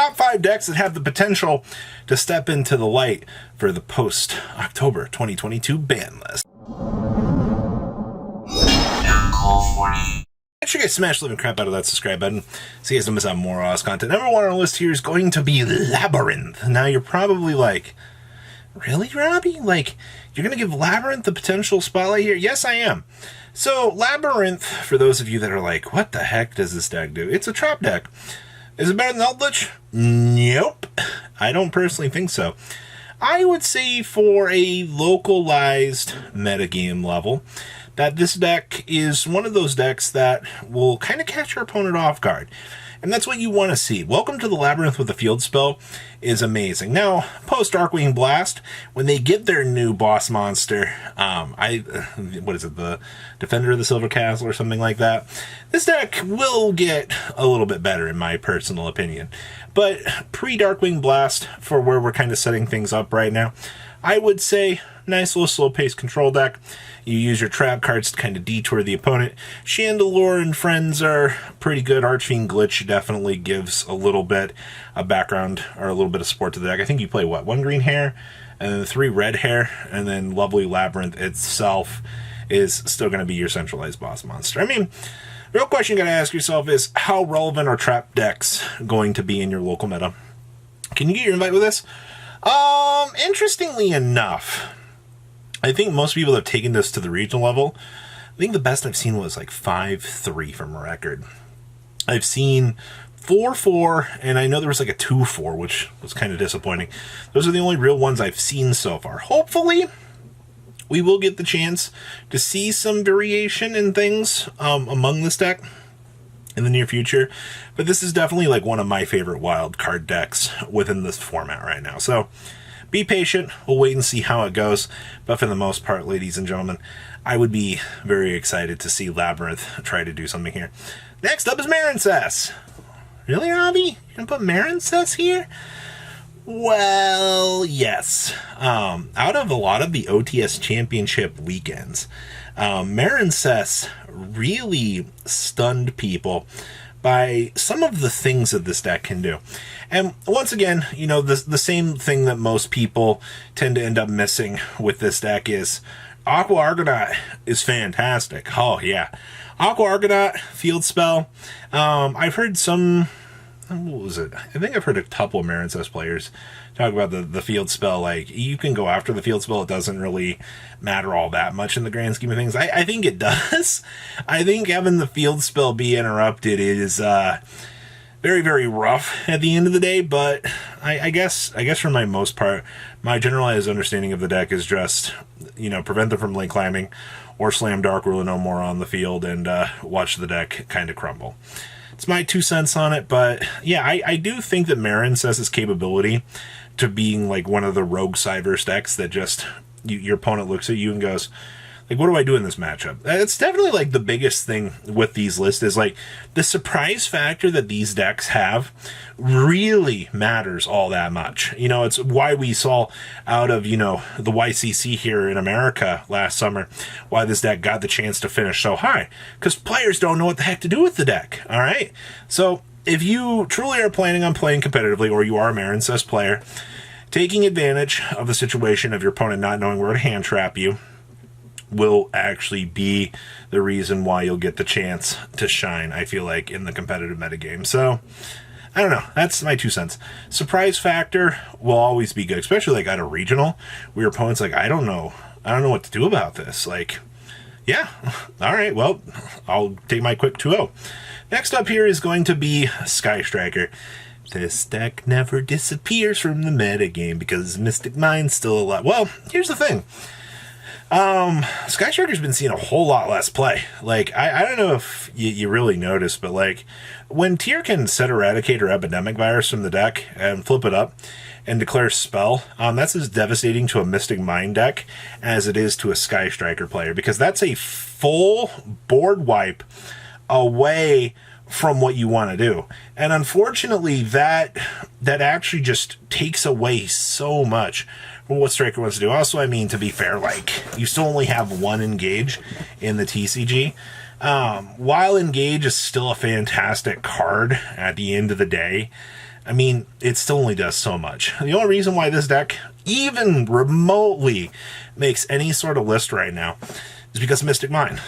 top 5 decks that have the potential to step into the light for the post-October 2022 ban list. Make sure you guys smash the living crap out of that subscribe button so you guys don't miss out on more awesome content. Number 1 on our list here is going to be Labyrinth. Now you're probably like, really, Robbie? Like, you're going to give Labyrinth the potential spotlight here? Yes, I am. So, Labyrinth, for those of you that are like, what the heck does this deck do? It's a trap deck. Is it better than Eldritch? Nope. I don't personally think so. I would say for a localized metagame level, that this deck is one of those decks that will kind of catch your opponent off guard. And that's what you want to see. Welcome to the Labyrinth with the field spell is amazing. Now, post Darkwing Blast, when they get their new boss monster, what is it, the Defender of the Silver Castle or something like that, this deck will get a little bit better in my personal opinion. But pre-Darkwing Blast, for where we're kind of setting things up right now, I would say nice little slow-paced control deck. You use your trap cards to kind of detour the opponent. Chandelure and friends are pretty good. Archfiend Glitch definitely gives a little bit of background or a little bit of support to the deck. I think you play, what, 1 green hair, and then 3 red hair, and then lovely Labyrinth itself is still going to be your centralized boss monster. I mean, the real question you got to ask yourself is, how relevant are trap decks going to be in your local meta? Can you get your invite with this? Interestingly enough, I think most people have taken this to the regional level. I think the best I've seen was like 5-3 from a record. I've seen 4-4, and I know there was like a 2-4, which was kind of disappointing. Those are the only real ones I've seen so far. Hopefully, we will get the chance to see some variation in things among this deck in the near future. But this is definitely like one of my favorite wild card decks within this format right now. So be patient. We'll wait and see how it goes. But for the most part, ladies and gentlemen, I would be very excited to see Labyrinth try to do something here. Next up is Marinsa. Really, Robbie? You're going to put Marinsa here? Well, yes. Out of a lot of the OTS Championship weekends, Marinsa really stunned people by some of the things that this deck can do. And once again, you know, the same thing that most people tend to end up missing with this deck is Aqua Argonaut is fantastic. Oh, yeah. Aqua Argonaut, field spell. I've heard some... What was it? I think I've heard a couple of Marinsa players talk about the field spell. Like, you can go after the field spell. It doesn't really matter all that much in the grand scheme of things. I think it does. I think having the field spell be interrupted is very, very rough at the end of the day. But I guess for my most part, my generalized understanding of the deck is just, you know, prevent them from lane climbing or slam Dark Ruler no more on the field and watch the deck kind of crumble. It's my 2 cents on it, but yeah, I do think that Marinsa's capability to being like one of the rogue Cyverse decks that just your opponent looks at you and goes, like, what do I do in this matchup? It's definitely like the biggest thing with these lists is like the surprise factor that these decks have really matters all that much. You know, it's why we saw out of, you know, the YCC here in America last summer, why this deck got the chance to finish so high. Because players don't know what the heck to do with the deck, all right? So if you truly are planning on playing competitively, or you are a Marinsa player, taking advantage of the situation of your opponent not knowing where to hand trap you will actually be the reason why you'll get the chance to shine, I feel like, in the competitive metagame. So, I don't know. That's my 2 cents. Surprise factor will always be good, especially like at a regional, where your opponent's like, I don't know what to do about this. Like, yeah, all right, well, I'll take my quick 2-0. Next up here is going to be Sky Striker. This deck never disappears from the metagame because Mystic Mind's still alive. Well, here's the thing. Sky Striker's been seeing a whole lot less play. Like, I don't know if you really noticed, but like, when Tyr can set Eradicate or Epidemic Virus from the deck and flip it up and declare spell, that's as devastating to a Mystic Mind deck as it is to a Sky Striker player, because that's a full board wipe away from what you want to do. And unfortunately, that actually just takes away so much from what Striker wants to do. Also, I mean, to be fair, like, you still only have 1 engage in the TCG. While engage is still a fantastic card at the end of the day, I mean, it still only does so much. The only reason why this deck even remotely makes any sort of list right now is because of Mystic Mine.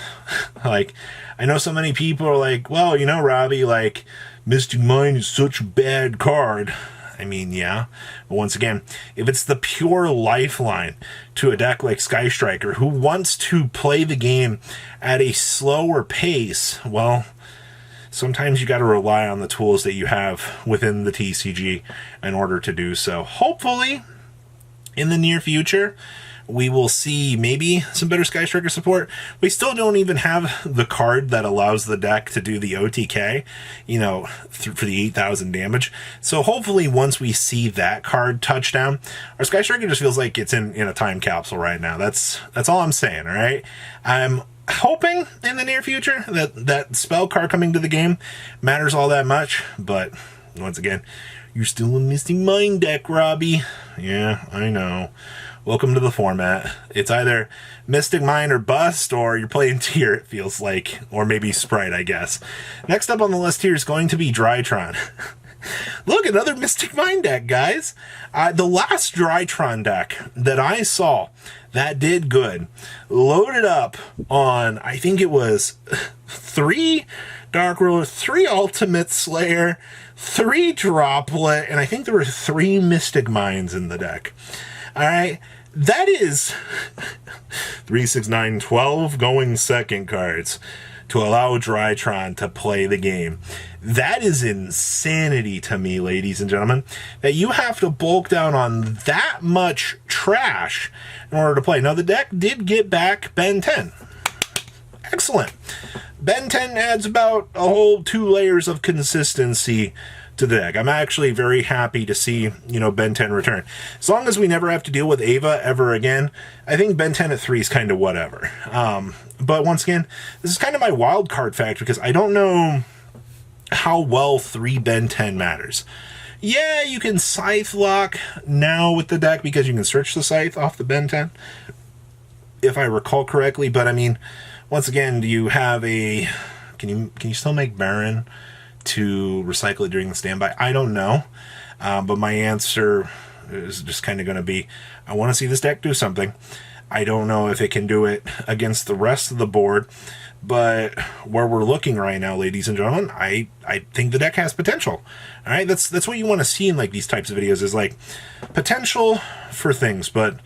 Like, I know so many people are like, well, you know, Robbie, like, Mystic Mine is such a bad card. I mean, yeah. But once again, if it's the pure lifeline to a deck like Sky Striker who wants to play the game at a slower pace, well, sometimes you got to rely on the tools that you have within the TCG in order to do so. Hopefully, in the near future, we will see maybe some better Sky Striker support. We still don't even have the card that allows the deck to do the OTK, you know, for the 8,000 damage. So hopefully once we see that card touchdown, our Sky Striker just feels like it's in a time capsule right now. That's all I'm saying, all right? I'm hoping in the near future that spell card coming to the game matters all that much, but once again, you're still a Mystic Mine deck, Robbie. Yeah, I know. Welcome to the format. It's either Mystic Mine or bust, or you're playing tier, it feels like. Or maybe Sprite, I guess. Next up on the list here is going to be Tron. Look, another Mystic Mine deck, guys. The last Tron deck that I saw that did good loaded up on, I think it was 3 Dark Ruler, 3 Ultimate Slayer, 3 Droplet, and I think there were 3 Mystic Mines in the deck. All right, that is 3, 6, 9, 12 going second cards to allow Tron to play the game. That is insanity to me, ladies and gentlemen, that you have to bulk down on that much trash in order to play. Now, the deck did get back Ben 10. Excellent. Ben 10 adds about a whole 2 layers of consistency to the deck. I'm actually very happy to see, you know, Ben 10 return. As long as we never have to deal with Ava ever again, I think Ben 10 at 3 is kind of whatever. But once again, this is kind of my wild card factor because I don't know how well 3 Ben 10 matters. Yeah, you can Scythe lock now with the deck because you can search the Scythe off the Ben 10, if I recall correctly. But I mean, once again, do you have a... Can you still make Baron to recycle it during the standby? I don't know. But my answer is just kind of going to be, I want to see this deck do something. I don't know if it can do it against the rest of the board, but where we're looking right now, ladies and gentlemen, I think the deck has potential. All right, that's what you want to see in like these types of videos, is like potential for things, but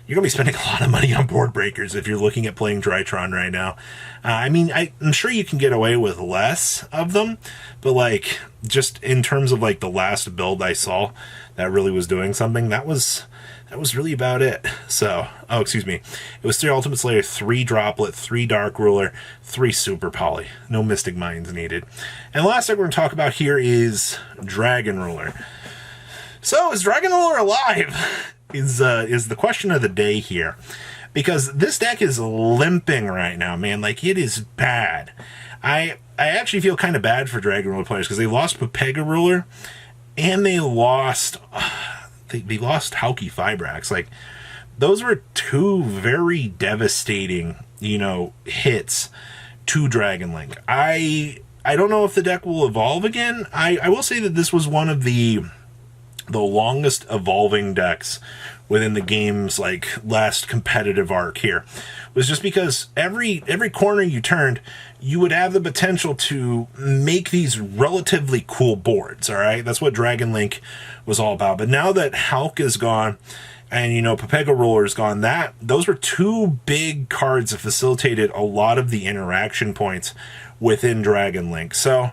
you're going to be spending a lot of money on board breakers if you're looking at playing Tron right now. I mean, I'm sure you can get away with less of them, but like just in terms of like the last build I saw that really was doing something, that was really about it. So, oh, excuse me. It was 3 Ultimate Slayer, 3 Droplet, 3 Dark Ruler, 3 Super Poly. No Mystic Mines needed. And the last thing we're going to talk about here is Dragon Ruler. So, is Dragon Ruler alive? Is the question of the day here. Because this deck is limping right now, man. Like, it is bad. I actually feel kind of bad for Dragon Ruler players because they lost Pepega Ruler and they lost... They lost Hauki Fibrax. Like, those were 2 very devastating, you know, hits to Dragon Link. I don't know if the deck will evolve again. I will say that this was one of the longest evolving decks within the game's like last competitive arc here. It was just because every corner you turned, you would have the potential to make these relatively cool boards, all right? That's what Dragon Link was all about. But now that Hulk is gone and, you know, Pepega Ruler is gone, those were 2 big cards that facilitated a lot of the interaction points within Dragon Link. So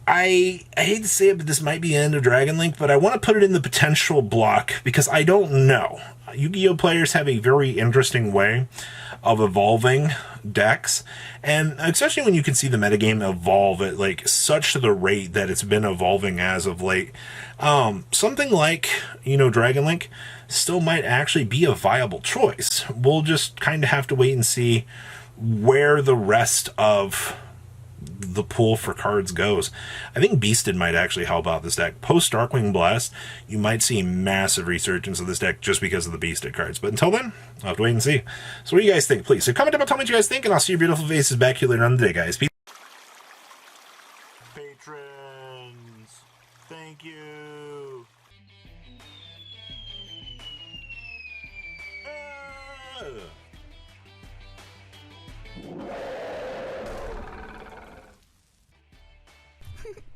I hate to say it, but this might be the end of Dragon Link, but I want to put it in the potential block because I don't know. Yu-Gi-Oh! Players have a very interesting way of evolving decks, and especially when you can see the metagame evolve at like such the rate that it's been evolving as of late. Something like, you know, Dragon Link still might actually be a viable choice. We'll just kind of have to wait and see where the rest of the pool for cards goes. I think Beasted might actually help out this deck. Post Darkwing Blast, you might see massive resurgence of this deck just because of the Beasted cards. But until then, I'll have to wait and see. So what do you guys think? Please, so comment down below, tell me what you guys think, and I'll see your beautiful faces back here later on the day, guys. Peace. Patrons, thank you.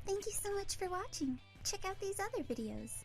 Thank you so much for watching. Check out these other videos.